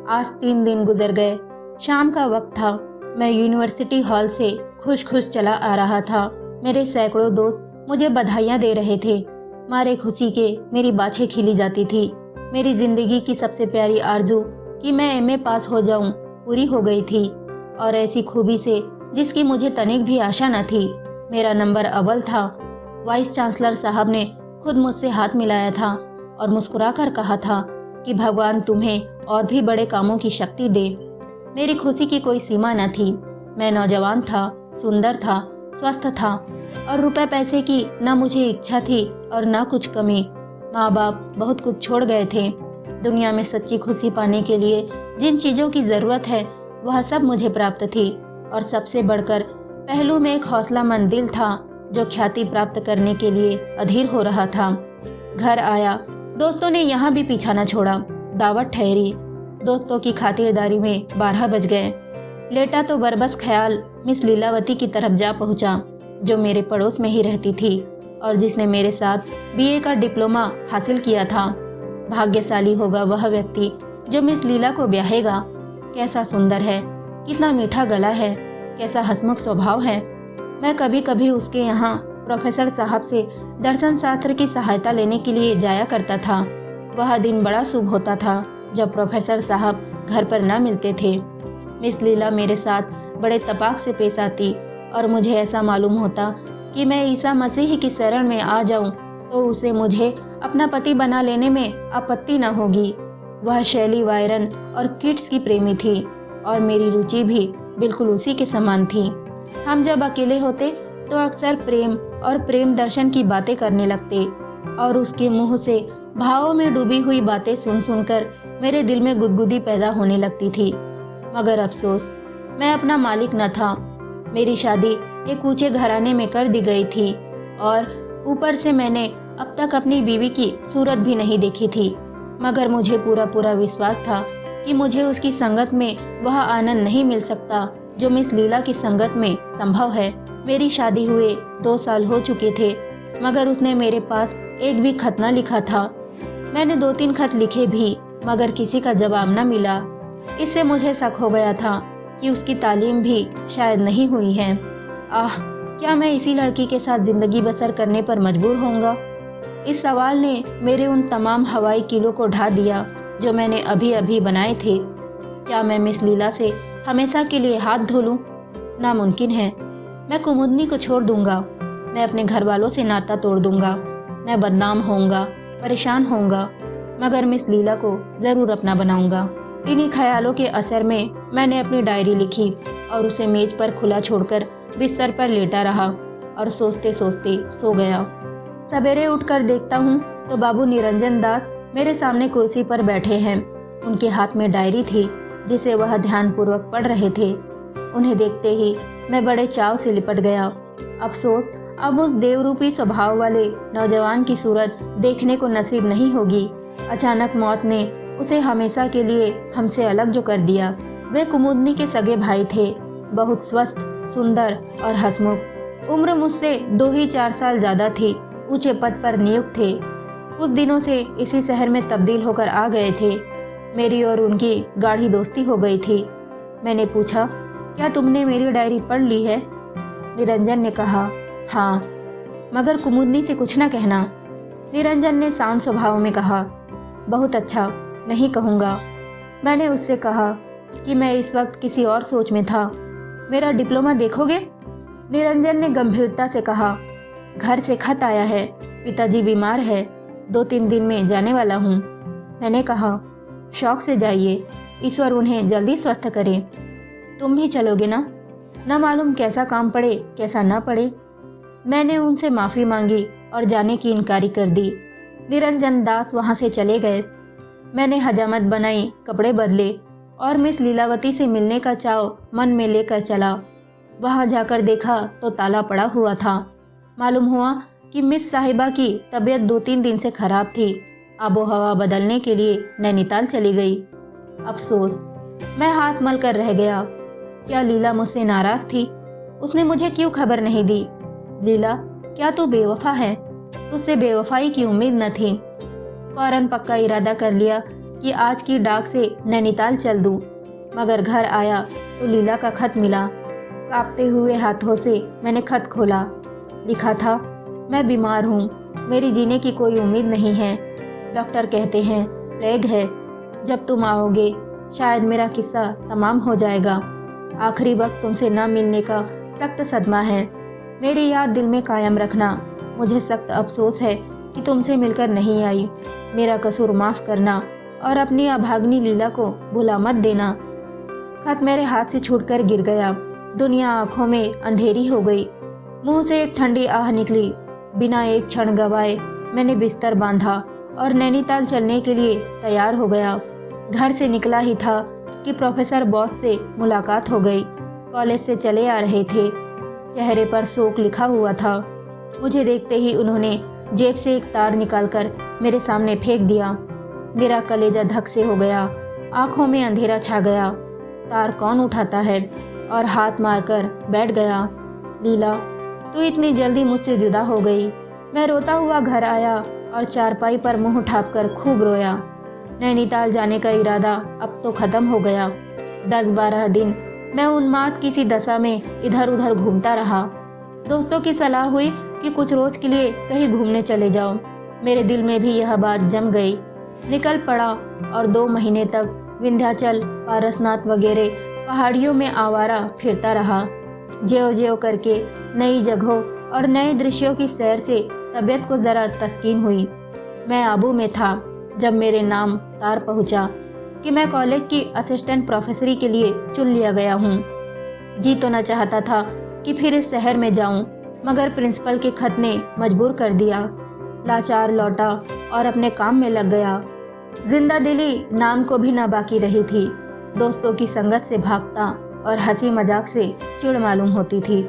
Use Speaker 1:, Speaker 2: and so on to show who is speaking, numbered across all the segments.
Speaker 1: आज 3 दिन गुजर गए। शाम का वक्त था। मैं यूनिवर्सिटी हॉल से खुश खुश चला आ रहा था। मेरे सैकड़ों दोस्त मुझे बधाइयाँ दे रहे थे। मारे खुशी के मेरी बाछें खिली जाती थी। मेरी जिंदगी की सबसे प्यारी आरजू कि मैं एमए पास हो जाऊं पूरी हो गई थी, और ऐसी खूबी से जिसकी मुझे तनिक भी आशा न थी। मेरा नंबर अव्वल था। वाइस चांसलर साहब ने खुद मुझसे हाथ मिलाया था और मुस्कुराकर कहा था कि भगवान तुम्हें और भी बड़े कामों की शक्ति दे। मेरी खुशी की कोई सीमा न थी। मैं नौजवान था, सुंदर था, स्वस्थ था और रुपए पैसे की न मुझे इच्छा थी और न कुछ कमी। माँ बाप बहुत कुछ छोड़ गए थे। दुनिया में सच्ची खुशी पाने के लिए जिन चीज़ों की ज़रूरत है वह सब मुझे प्राप्त थी, और सबसे बढ़कर पहलू में एक हौसलामंद दिल था जो ख्याति प्राप्त करने के लिए अधीर हो रहा था। घर आया। दोस्तों ने यहाँ भी पीछा न छोड़ा। दावत ठहरी। दोस्तों की खातिरदारी में 12 बज गए। लेटा तो बरबस ख्याल मिस लीलावती की तरफ जा पहुंचा, जो मेरे पड़ोस में ही रहती थी और जिसने मेरे साथ बीए का डिप्लोमा हासिल किया था। भाग्यशाली होगा वह व्यक्ति जो मिस लीला को ब्याहेगा। कैसा सुंदर है, कितना मीठा गला है, कैसा हंसमुख स्वभाव है। मैं कभी कभी उसके यहाँ प्रोफेसर साहब से दर्शन शास्त्र की सहायता लेने के लिए जाया करता था। वह दिन बड़ा शुभ होता था जब प्रोफेसर साहब घर पर न मिलते थे। मिस लीला मेरे साथ बड़े तपाक से पेश आती और मुझे ऐसा मालूम होता कि मैं ईसा मसीह की शरण में आ जाऊं तो उसे मुझे अपना पति बना लेने में आपत्ति न होगी। वह शैली वायरन और किड्स की प्रेमी थी और मेरी रुचि भी बिल्कुल उसी के समान थी। हम जब अकेले होते तो अक्सर प्रेम और प्रेम दर्शन की बातें करने लगते, और उसके मुंह से भावों में डूबी हुई बातें सुन सुनकर मेरे दिल में गुदगुदी पैदा होने लगती थी। मगर अफसोस, मैं अपना मालिक न था। मेरी शादी एक ऊंचे घराने में कर दी गई थी और ऊपर से मैंने अब तक अपनी बीवी की सूरत भी नहीं देखी थी। मगर मुझे पूरा पूरा विश्वास था कि मुझे उसकी संगत में वह आनंद नहीं मिल सकता जो मिस लीला की संगत में संभव है। मेरी शादी हुए 2 साल हो चुके थे, मगर उसने मेरे पास एक भी खत न लिखा था। मैंने 2-3 खत लिखे भी, मगर किसी का जवाब न मिला। इससे मुझे शक हो गया था कि उसकी तालीम भी शायद नहीं हुई है। आह, क्या मैं इसी लड़की के साथ जिंदगी बसर करने पर मजबूर होऊंगा? इस सवाल ने मेरे उन तमाम हवाई कीलों को ढा दिया जो मैंने अभी अभी बनाए थे। क्या मैं मिस लीला से हमेशा के लिए हाथ धो लूं? नामुमकिन है। मैं कुमुदनी को छोड़ दूंगा। मैं अपने घर वालों से नाता तोड़ दूंगा। मैं बदनाम होऊंगा, परेशान होऊंगा, मगर मिस लीला को ज़रूर अपना बनाऊंगा। इन्हीं ख्यालों के असर में मैंने अपनी डायरी लिखी और उसे मेज पर खुला छोड़कर बिस्तर पर लेटा रहा और सोचते सोचते सो गया। सवेरे उठकर देखता हूँ तो बाबू निरंजन दास मेरे सामने कुर्सी पर बैठे हैं। उनके हाथ में डायरी थी जिसे वह ध्यानपूर्वक पढ़ रहे थे। उन्हें देखते ही मैं बड़े चाव से लिपट गया। अफसोस, अब उस देवरूपी स्वभाव वाले नौजवान की सूरत देखने को नसीब नहीं होगी। अचानक मौत ने उसे हमेशा के लिए हमसे अलग जो कर दिया। वे कुमुदनी के सगे भाई थे, बहुत स्वस्थ, सुंदर और हंसमुख। उम्र मुझसे 2 ही 4 साल ज़्यादा थी। ऊंचे पद पर नियुक्त थे। कुछ दिनों से इसी शहर में तब्दील होकर आ गए थे। मेरी और उनकी गाढ़ी दोस्ती हो गई थी। मैंने पूछा, क्या तुमने मेरी डायरी पढ़ ली है? निरंजन ने कहा, हाँ, मगर कुमुदनी से कुछ न कहना। निरंजन ने शांत स्वभाव में कहा, बहुत अच्छा, नहीं कहूँगा। मैंने उससे कहा कि मैं इस वक्त किसी और सोच में था। मेरा डिप्लोमा देखोगे? निरंजन ने गंभीरता से कहा, घर से खत आया है, पिताजी बीमार है, 2-3 दिन में जाने वाला हूँ। मैंने कहा, शौक से जाइए, ईश्वर उन्हें जल्दी स्वस्थ करे। तुम भी चलोगे ना? न मालूम कैसा काम पड़े कैसा न पड़े। मैंने उनसे माफ़ी मांगी और जाने की इनकारी कर दी। निरंजन दास वहाँ से चले गए। मैंने हजामत बनाई, कपड़े बदले और मिस लीलावती से मिलने का चाव मन में लेकर चला। वहाँ जाकर देखा तो ताला पड़ा हुआ था। मालूम हुआ कि मिस साहिबा की तबीयत 2-3 दिन से खराब थी। आबो हवा बदलने के लिए नैनीताल चली गई। अफसोस, मैं हाथ मल कर रह गया। क्या लीला मुझसे नाराज थी? उसने मुझे क्यों खबर नहीं दी? लीला, क्या तू बेवफा है? तुझसे बेवफाई की उम्मीद न थी। फौरन पक्का इरादा कर लिया कि आज की डाक से नैनीताल चल दूं, मगर घर आया तो लीला का खत मिला। कांपते हुए हाथों से मैंने खत खोला। लिखा था, मैं बीमार हूँ, मेरी जीने की कोई उम्मीद नहीं है। डॉक्टर कहते हैं प्लेग है। जब तुम आओगे शायद मेरा किस्सा तमाम हो जाएगा। आखिरी वक्त तुमसे न मिलने का सख्त सदमा है। मेरी याद दिल में कायम रखना। मुझे सख्त अफसोस है कि तुमसे मिलकर नहीं आई। मेरा कसूर माफ़ करना और अपनी अभाग्नि लीला को भुला मत देना। खत मेरे हाथ से छूटकर गिर गया। दुनिया आंखों में अंधेरी हो गई। मुंह से एक ठंडी आह निकली। बिना एक क्षण गवाए मैंने बिस्तर बांधा और नैनीताल चलने के लिए तैयार हो गया। घर से निकला ही था कि प्रोफेसर बॉस से मुलाकात हो गई। कॉलेज से चले आ रहे थे। चेहरे पर शोक लिखा हुआ था। मुझे देखते ही उन्होंने जेब से एक तार निकालकर मेरे सामने फेंक दिया। मेरा कलेजा धक से हो गया। आंखों में अंधेरा छा गया। तार कौन उठाता है, और हाथ मारकर बैठ गया। लीला, तू इतनी जल्दी मुझसे जुदा हो गई। मैं रोता हुआ घर आया और चारपाई पर मुंह ठापकर खूब रोया। नैनीताल जाने का इरादा अब तो ख़त्म हो गया। 10-12 दिन मैं उन्माद किसी दशा में इधर उधर घूमता रहा। दोस्तों की सलाह हुई कि कुछ रोज़ के लिए कहीं घूमने चले जाओ। मेरे दिल में भी यह बात जम गई। निकल पड़ा और 2 महीने तक विंध्याचल, पारसनाथ वगैरह पहाड़ियों में आवारा फिरता रहा। ज्यों ज्यों करके नई जगहों और नए दृश्यों की सैर से तबीयत को ज़रा तस्कीन हुई। मैं आबू में था जब मेरे नाम तार पहुंचा कि मैं कॉलेज की असिस्टेंट प्रोफेसरी के लिए चुन लिया गया हूँ। जी तो न चाहता था कि फिर इस शहर में जाऊँ, मगर प्रिंसिपल के खत ने मजबूर कर दिया। लाचार लौटा और अपने काम में लग गया। जिंदा दिली नाम को भी न बाकी रही थी। दोस्तों की संगत से भागता और हंसी मजाक से चिढ़ मालूम होती थी।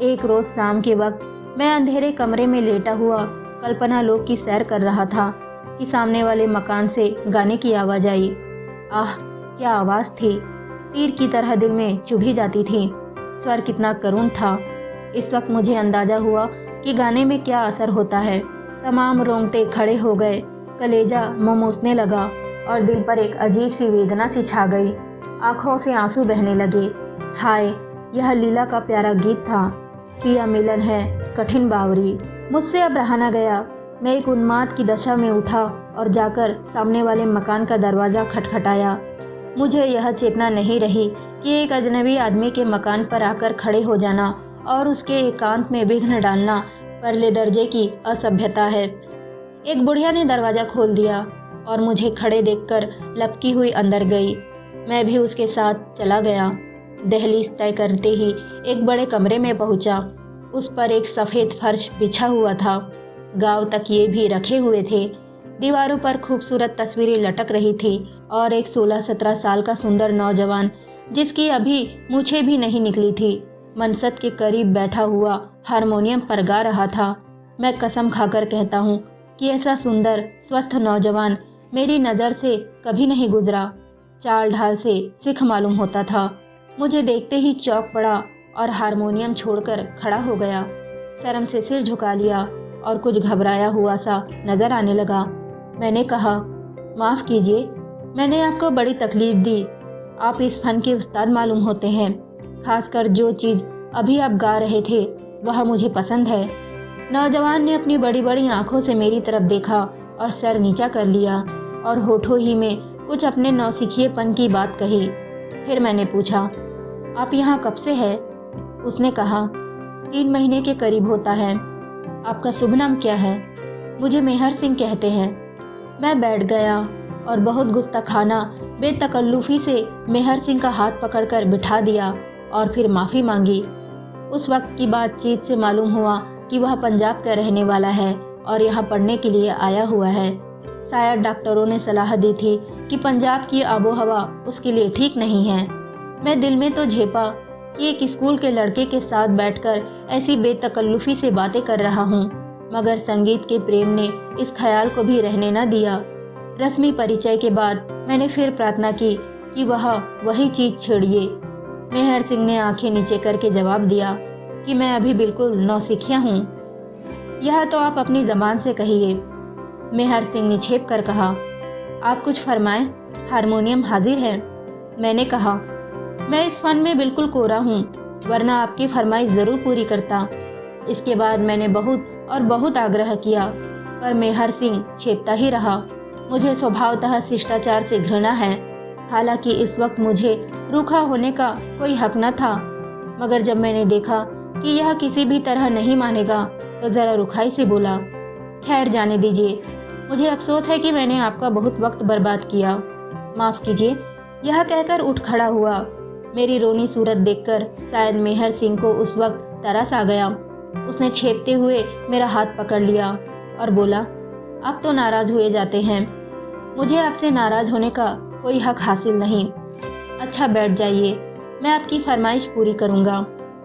Speaker 1: एक रोज़ शाम के वक्त मैं अंधेरे कमरे में लेटा हुआ कल्पना लोक की सैर कर रहा था कि सामने वाले मकान से गाने की आवाज़ आई। आह, क्या आवाज़ थी! तीर की तरह दिल में चुभी जाती थी। स्वर कितना करुण था। इस वक्त मुझे अंदाज़ा हुआ कि गाने में क्या असर होता है। तमाम रोंगटे खड़े हो गए। कलेजा ममूसने लगा और दिल पर एक अजीब सी वेदना सी छा गई। आंखों से आंसू बहने लगे। हाय, यह लीला का प्यारा गीत था। पिया मिलन है कठिन बावरी। मुझसे अब रहा न गया। मैं एक उन्माद की दशा में उठा और जाकर सामने वाले मकान का दरवाज़ा खटखटाया। मुझे यह चेतना नहीं रही कि एक अजनबी आदमी के मकान पर आकर खड़े हो जाना और उसके एकांत में विघ्न डालना परले दर्जे की असभ्यता है। एक बुढ़िया ने दरवाज़ा खोल दिया और मुझे खड़े देखकर लपकी हुई अंदर गई। मैं भी उसके साथ चला गया। दहलीज तय करते ही एक बड़े कमरे में पहुंचा। उस पर एक सफ़ेद फर्श बिछा हुआ था। गाँव तकिए भी रखे हुए थे। दीवारों पर खूबसूरत तस्वीरें लटक रही थी और एक 16-17 साल का सुंदर नौजवान, जिसकी अभी मूछें भी नहीं निकली थी, मनसद के करीब बैठा हुआ हारमोनियम पर गा रहा था। मैं कसम खाकर कहता हूँ कि ऐसा सुंदर स्वस्थ नौजवान मेरी नज़र से कभी नहीं गुजरा। चाल ढाल से सिख मालूम होता था। मुझे देखते ही चौंक पड़ा और हारमोनियम छोड़कर खड़ा हो गया। शर्म से सिर झुका लिया और कुछ घबराया हुआ सा नज़र आने लगा। मैंने कहा, माफ़ कीजिए, मैंने आपको बड़ी तकलीफ़ दी। आप इस फन के उस्ताद मालूम होते हैं। खासकर जो चीज़ अभी आप गा रहे थे वह मुझे पसंद है। नौजवान ने अपनी बड़ी बड़ी आंखों से मेरी तरफ देखा और सर नीचा कर लिया और होठों ही में कुछ अपने नौसिखिएपन की बात कही। फिर मैंने पूछा, आप यहाँ कब से है? उसने कहा, 3 महीने के करीब होता है। आपका शुभ नाम क्या है? मुझे मेहर सिंह कहते हैं। मैं बैठ गया और बहुत गुस्ताखाना बेतकल्लुफ़ी से मेहर सिंह का हाथ पकड़कर बिठा दिया और फिर माफ़ी मांगी। उस वक्त की बातचीत से मालूम हुआ कि वह पंजाब का रहने वाला है और यहाँ पढ़ने के लिए आया हुआ है। शायद डॉक्टरों ने सलाह दी थी कि पंजाब की आबोहवा उसके लिए ठीक नहीं है। मैं दिल में तो झेपा कि एक स्कूल के लड़के के साथ बैठकर ऐसी बेतकल्लुफ़ी से बातें कर रहा हूँ, मगर संगीत के प्रेम ने इस ख्याल को भी रहने न दिया। रस्मी परिचय के बाद मैंने फिर प्रार्थना की कि वह वही चीज़ छेड़िए। मेहर सिंह ने आंखें नीचे करके जवाब दिया कि मैं अभी बिल्कुल नौसिखिया हूँ। यह तो आप अपनी ज़बान से कहिए। मेहर सिंह ने छेप कर कहा, आप कुछ फरमाएं, हारमोनियम हाजिर है। मैंने कहा, मैं इस फन में बिल्कुल कोरा हूँ, वरना आपकी फरमाइश ज़रूर पूरी करता। इसके बाद मैंने बहुत और बहुत आग्रह किया, पर मेहर सिंह छेपता ही रहा। मुझे स्वभावतः शिष्टाचार से घृणा है, हालांकि इस वक्त मुझे रूखा होने का कोई हक न था, मगर जब मैंने देखा कि यह किसी भी तरह नहीं मानेगा तो ज़रा रुखाई से बोला, खैर जाने दीजिए, मुझे अफसोस है कि मैंने आपका बहुत वक्त बर्बाद किया, माफ़ कीजिए। यह कहकर उठ खड़ा हुआ। मेरी रोनी सूरत देखकर शायद मेहर सिंह को उस वक्त तरस आ गया। उसने छेपते हुए मेरा हाथ पकड़ लिया और बोला, अब तो नाराज़ हुए जाते हैं, मुझे आपसे नाराज़ होने का कोई हक हासिल नहीं। अच्छा बैठ जाइए, मैं आपकी फरमाइश पूरी करूँगा,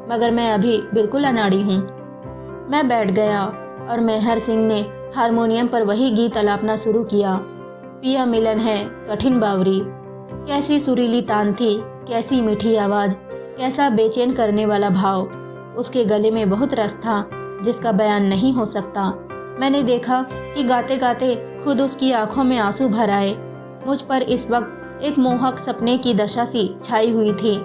Speaker 1: मगर मैं अभी बिल्कुल अनाड़ी हूँ। मैं बैठ गया और मेहर सिंह ने हारमोनियम पर वही गीत अलापना शुरू किया। पिया मिलन है कठिन बावरी। कैसी सुरीली तान थी, कैसी मीठी आवाज़, कैसा बेचैन करने वाला भाव। उसके गले में बहुत रस था जिसका बयान नहीं हो सकता। मैंने देखा कि गाते गाते खुद उसकी आंखों में आंसू भर आए। मुझ पर इस वक्त एक मोहक सपने की दशा सी छाई हुई थी।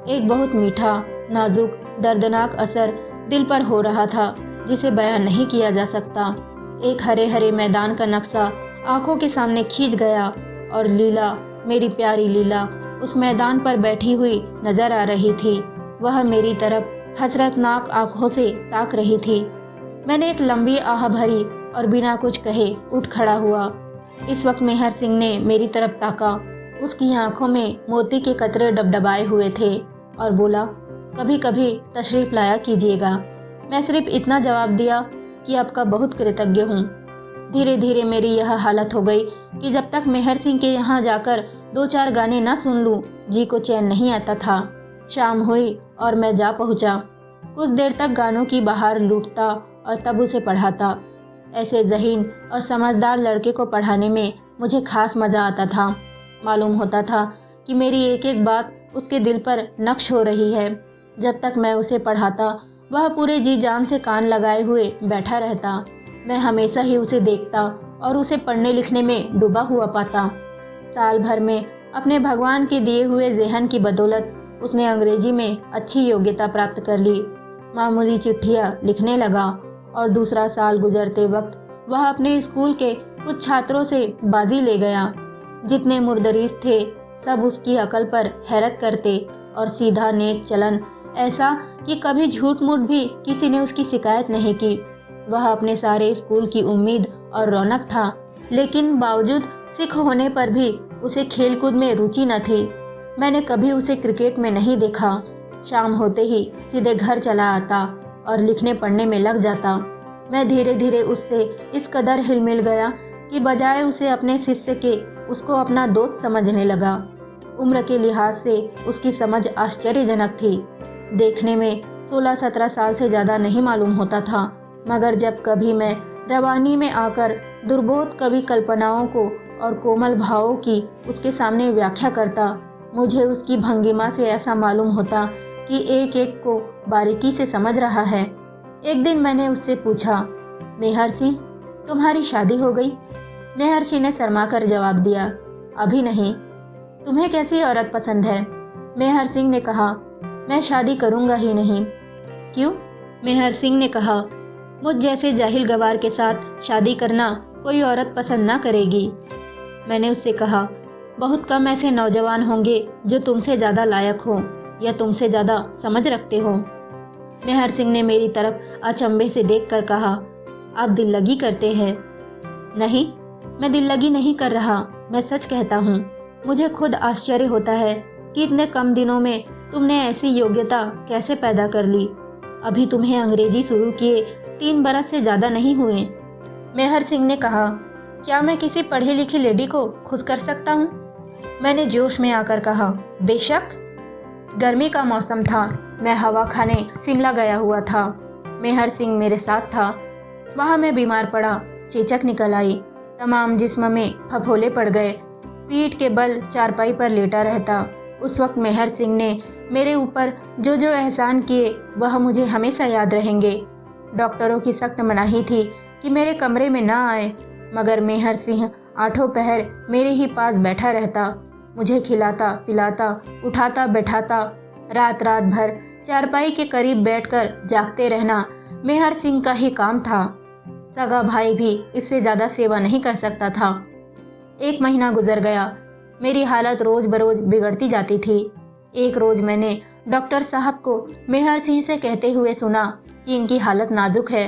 Speaker 1: एक बहुत मीठा, नाजुक, दर्दनाक असर दिल पर हो रहा था जिसे बयान नहीं किया जा सकता। एक हरे हरे मैदान का नक्शा आंखों के सामने खींच गया और लीला, मेरी प्यारी लीला, उस मैदान पर बैठी हुई नजर आ रही थी। वह मेरी तरफ हसरतनाक आंखों से ताक रही थी। मैंने एक लंबी आह भरी और बिना कुछ कहे उठ खड़ा हुआ। इस वक्त मेहर सिंह ने मेरी तरफ ताका। उसकी आंखों में मोती के कतरे डबडबाए हुए थे और बोला, कभी कभी तशरीफ लाया कीजिएगा। मैं सिर्फ इतना जवाब दिया कि आपका बहुत कृतज्ञ हूँ। धीरे धीरे मेरी यह हालत हो गई कि जब तक मेहर सिंह के यहाँ जाकर 2-4 गाने न सुन लूँ, जी को चैन नहीं आता था। शाम हुई और मैं जा पहुँचा। कुछ देर तक गानों की बहार लूटता और तब उसे पढ़ाता। ऐसे ज़हीन और समझदार लड़के को पढ़ाने में मुझे खास मज़ा आता था। मालूम होता था कि मेरी एक एक बात उसके दिल पर नक्श हो रही है। जब तक मैं उसे पढ़ाता वह पूरे जी जान से कान लगाए हुए बैठा रहता। मैं हमेशा ही उसे देखता और उसे पढ़ने लिखने में डूबा हुआ पाता। साल भर में अपने भगवान के दिए हुए ज़हन की बदौलत उसने अंग्रेजी में अच्छी योग्यता प्राप्त कर ली। मामूली चिट्ठियाँ लिखने लगा और दूसरा साल गुजरते वक्त वह अपने स्कूल के कुछ छात्रों से बाजी ले गया। जितने मुर्दरीस थे सब उसकी अकल पर हैरत करते और सीधा नेक चलन, ऐसा कि कभी झूठ मूठ भी किसी ने उसकी शिकायत नहीं की। वह अपने सारे स्कूल की उम्मीद और रौनक था, लेकिन बावजूद सिख होने पर भी उसे खेलकूद में रुचि न थी। मैंने कभी उसे क्रिकेट में नहीं देखा। शाम होते ही सीधे घर चला आता और लिखने पढ़ने में लग जाता। मैं धीरे धीरे उससे इस कदर हिल मिल गया कि बजाय उसे अपने शिष्य के उसको अपना दोस्त समझने लगा। उम्र के लिहाज से उसकी समझ आश्चर्यजनक थी। देखने में 16-17 साल से ज़्यादा नहीं मालूम होता था, मगर जब कभी मैं रवानी में आकर दुर्बोध कवि कल्पनाओं को और कोमल भावों की उसके सामने व्याख्या करता, मुझे उसकी भंगिमा से ऐसा मालूम होता कि एक एक को बारीकी से समझ रहा है। एक दिन मैंने उससे पूछा, मेहर सिंह, तुम्हारी शादी हो गई? मेहर सिंह ने शर्मा कर जवाब दिया, अभी नहीं। तुम्हें कैसी औरत पसंद है? मेहर सिंह ने कहा, मैं शादी करूंगा ही नहीं। क्यों? मेहर सिंह ने कहा, मुझ जैसे जाहिल गवार के साथ शादी करना कोई औरत पसंद ना करेगी। मैंने उससे कहा, बहुत कम ऐसे नौजवान होंगे जो तुमसे ज़्यादा लायक हो या तुमसे ज़्यादा समझ रखते हो। मेहर सिंह ने मेरी तरफ अचंभे से देखकर कहा, आप दिल लगी करते हैं। नहीं, मैं दिल लगी नहीं कर रहा, मैं सच कहता हूँ। मुझे खुद आश्चर्य होता है कि इतने कम दिनों में तुमने ऐसी योग्यता कैसे पैदा कर ली। अभी तुम्हें अंग्रेजी शुरू किए 3 बरस से ज़्यादा नहीं हुए। मेहर सिंह ने कहा, क्या मैं किसी पढ़ी लिखी लेडी को खुश कर सकता हूँ? मैंने जोश में आकर कहा, बेशक। गर्मी का मौसम था, मैं हवा खाने शिमला गया हुआ था। मेहर सिंह मेरे साथ था। वहाँ मैं बीमार पड़ा, चेचक निकल आई, तमाम जिस्म में फफोले पड़ गए, पीठ के बल चारपाई पर लेटा रहता। उस वक्त मेहर सिंह ने मेरे ऊपर जो जो एहसान किए वह मुझे हमेशा याद रहेंगे। डॉक्टरों की सख्त मनाही थी कि मेरे कमरे में ना आए, मगर मेहर सिंह आठों पहर मेरे ही पास बैठा रहता, मुझे खिलाता पिलाता, उठाता बैठाता। रात रात भर चारपाई के करीब बैठकर जागते रहना मेहर सिंह का ही काम था। सगा भाई भी इससे ज़्यादा सेवा नहीं कर सकता था। 1 महीना गुजर गया। मेरी हालत रोज़ बरोज़ बिगड़ती जाती थी। एक रोज़ मैंने डॉक्टर साहब को मेहर सिंह से कहते हुए सुना कि इनकी हालत नाजुक है।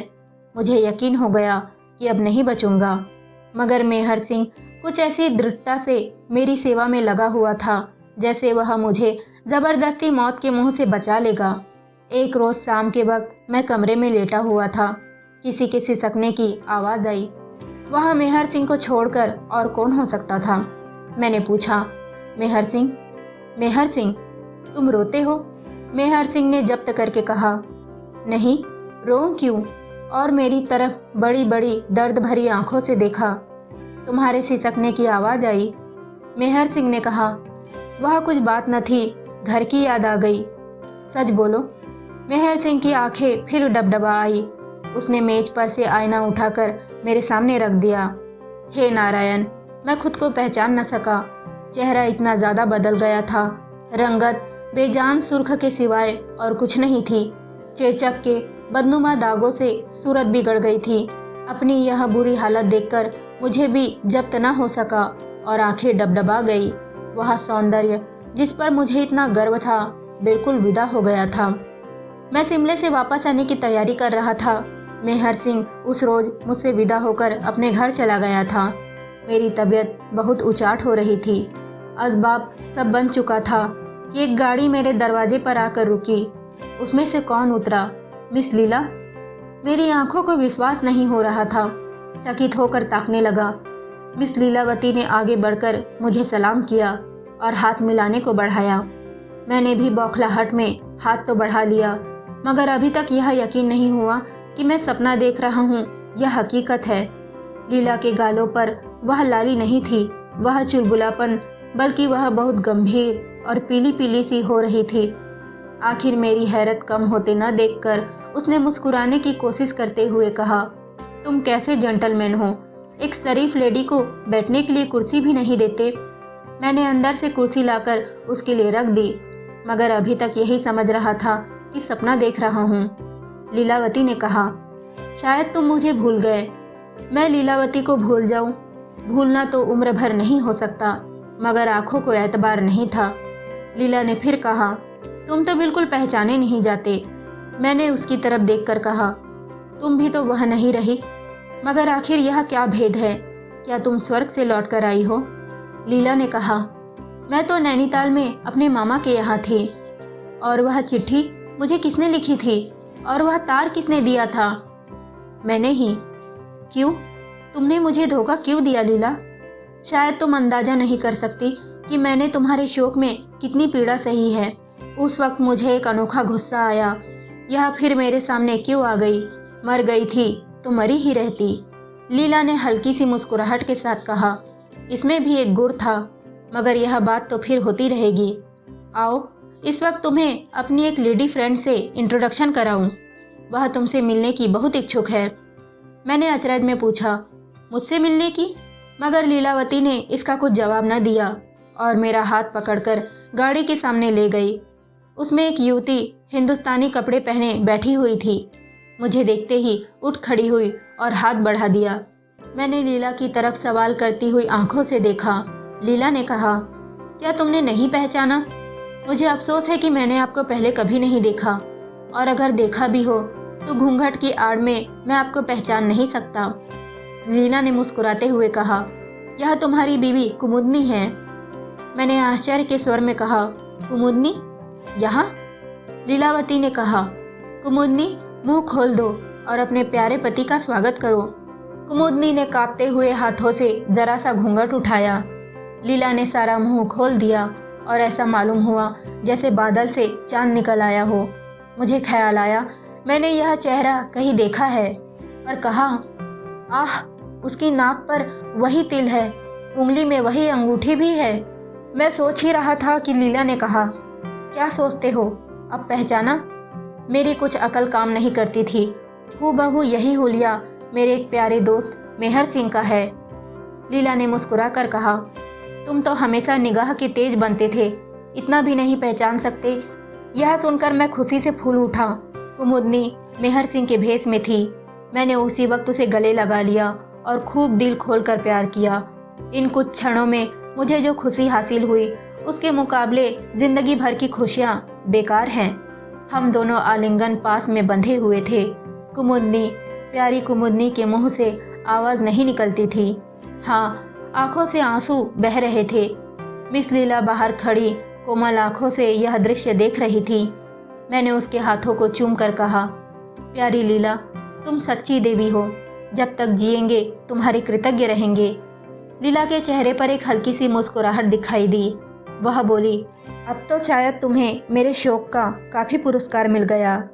Speaker 1: मुझे यकीन हो गया कि अब नहीं बचूंगा, मगर मेहर सिंह कुछ ऐसी दृढ़ता से मेरी सेवा में लगा हुआ था जैसे वह मुझे ज़बरदस्ती मौत के मुंह से बचा लेगा। एक रोज़ शाम के वक्त मैं कमरे में लेटा हुआ था। किसी के सिसकने की आवाज़ आई। वहाँ मेहर सिंह को छोड़कर और कौन हो सकता था। मैंने पूछा, मेहर सिंह, मेहर सिंह, तुम रोते हो? मेहर सिंह ने जब्त करके कहा, नहीं, रोऊं क्यों? और मेरी तरफ बड़ी बड़ी दर्द भरी आंखों से देखा। तुम्हारे सिसकने की आवाज़ आई। मेहर सिंह ने कहा, वह कुछ बात न थी, घर की याद आ गई। सच बोलो। मेहर सिंह की आंखें फिर डबडबा आई। उसने मेज पर से आईना उठाकर मेरे सामने रख दिया। हे नारायण, मैं खुद को पहचान न सका। चेहरा इतना ज़्यादा बदल गया था। रंगत बेजान सुर्ख के सिवाय और कुछ नहीं थी। चेचक के बदनुमा दागों से सूरत बिगड़ गई थी। अपनी यह बुरी हालत देखकर मुझे भी जब्त न हो सका और आंखें डबडबा गई। वह सौंदर्य जिस पर मुझे इतना गर्व था बिल्कुल विदा हो गया था। मैं शिमले से वापस आने की तैयारी कर रहा था। मेहर सिंह उस रोज़ मुझसे विदा होकर अपने घर चला गया था। मेरी तबीयत बहुत उचाट हो रही थी। असबाब सब बन चुका था कि एक गाड़ी मेरे दरवाजे पर आकर रुकी। उसमें से कौन उतरा? मिस लीला। मेरी आंखों को विश्वास नहीं हो रहा था। चकित होकर ताकने लगा। मिस लीलावती ने आगे बढ़कर मुझे सलाम किया और हाथ मिलाने को बढ़ाया। मैंने भी बौखलाहट में हाथ तो बढ़ा लिया, मगर अभी तक यह यकीन नहीं हुआ कि मैं सपना देख रहा हूँ, यह हकीकत है। लीला के गालों पर वह लाली नहीं थी, वह चुलबुलापन, बल्कि वह बहुत गंभीर और पीली पीली सी हो रही थी। आखिर मेरी हैरत कम होते न देखकर उसने मुस्कुराने की कोशिश करते हुए कहा, तुम कैसे जेंटलमैन हो, एक शरीफ लेडी को बैठने के लिए कुर्सी भी नहीं देते। मैंने अंदर से कुर्सी लाकर उसके लिए रख दी, मगर अभी तक यही समझ रहा था कि सपना देख रहा हूँ। लीलावती ने कहा, शायद तुम मुझे भूल गए। मैं लीलावती को भूल जाऊं? भूलना तो उम्र भर नहीं हो सकता, मगर आंखों को एतबार नहीं था। लीला ने फिर कहा, तुम तो बिल्कुल पहचाने नहीं जाते। मैंने उसकी तरफ देखकर कहा, तुम भी तो वह नहीं रही। मगर आखिर यह क्या भेद है? क्या तुम स्वर्ग से लौट कर आई हो? लीला ने कहा, मैं तो नैनीताल में अपने मामा के यहाँ थी। और वह चिट्ठी मुझे किसने लिखी थी? और वह तार किसने दिया था? मैंने ही। क्यों? तुमने मुझे धोखा क्यों दिया लीला? शायद तुम अंदाजा नहीं कर सकती कि मैंने तुम्हारे शोक में कितनी पीड़ा सही है। उस वक्त मुझे एक अनोखा गुस्सा आया। यह फिर मेरे सामने क्यों आ गई? मर गई थी तो मरी ही रहती। लीला ने हल्की सी मुस्कुराहट के साथ कहा, इसमें भी एक गुर था, मगर यह बात तो फिर होती रहेगी। आओ, इस वक्त तुम्हें अपनी एक लेडी फ्रेंड से इंट्रोडक्शन कराऊं। वह तुमसे मिलने की बहुत इच्छुक है। मैंने अचरज में पूछा, मुझसे मिलने की? मगर लीलावती ने इसका कुछ जवाब न दिया और मेरा हाथ पकड़कर गाड़ी के सामने ले गई। उसमें एक युवती हिंदुस्तानी कपड़े पहने बैठी हुई थी। मुझे देखते ही उठ खड़ी हुई और हाथ बढ़ा दिया। मैंने लीला की तरफ सवाल करती हुई आंखों से देखा। लीला ने कहा, क्या तुमने नहीं पहचाना? मुझे अफसोस है कि मैंने आपको पहले कभी नहीं देखा, और अगर देखा भी हो तो घूंघट की आड़ में मैं आपको पहचान नहीं सकता। लीला ने मुस्कुराते हुए कहा, यह तुम्हारी बीवी कुमुदनी है। मैंने आश्चर्य के स्वर में कहा, कुमुदनी यहाँ? लीलावती ने कहा, कुमुदनी, मुंह खोल दो और अपने प्यारे पति का स्वागत करो। कुमुदनी ने कांपते हुए हाथों से जरा सा घूंघट उठाया। लीला ने सारा मुंह खोल दिया और ऐसा मालूम हुआ जैसे बादल से चांद निकल आया हो। मुझे ख्याल आया, मैंने यह चेहरा कहीं देखा है, पर कहा, आह, उसकी नाक पर वही तिल है, उंगली में वही अंगूठी भी है। मैं सोच ही रहा था कि लीला ने कहा, क्या सोचते हो, अब पहचाना? मेरी कुछ अकल काम नहीं करती थी। हूबहू यही हुलिया मेरे एक प्यारे दोस्त मेहर सिंह का है। लीला ने मुस्कुराकर कहा, तुम तो हमेशा निगाह के तेज बनते थे, इतना भी नहीं पहचान सकते। यह सुनकर मैं खुशी से फूल उठा। कुमुदनी मेहर सिंह के भेष में थी। मैंने उसी वक्त उसे गले लगा लिया और खूब दिल खोलकर प्यार किया। इन कुछ क्षणों में मुझे जो खुशी हासिल हुई उसके मुकाबले जिंदगी भर की खुशियाँ बेकार हैं। हम दोनों आलिंगन पास में बंधे हुए थे। कुमुदनी, प्यारी कुमुदनी के मुंह से आवाज़ नहीं निकलती थी। हाँ, आंखों से आंसू बह रहे थे। मिस लीला बाहर खड़ी कोमल आंखों से यह दृश्य देख रही थी। मैंने उसके हाथों को चूम कर कहा, प्यारी लीला, तुम सच्ची देवी हो। जब तक जिएंगे तुम्हारे कृतज्ञ रहेंगे। लीला के चेहरे पर एक हल्की सी मुस्कुराहट दिखाई दी। वह बोली, अब तो शायद तुम्हें मेरे शौक का काफ़ी पुरस्कार मिल गया।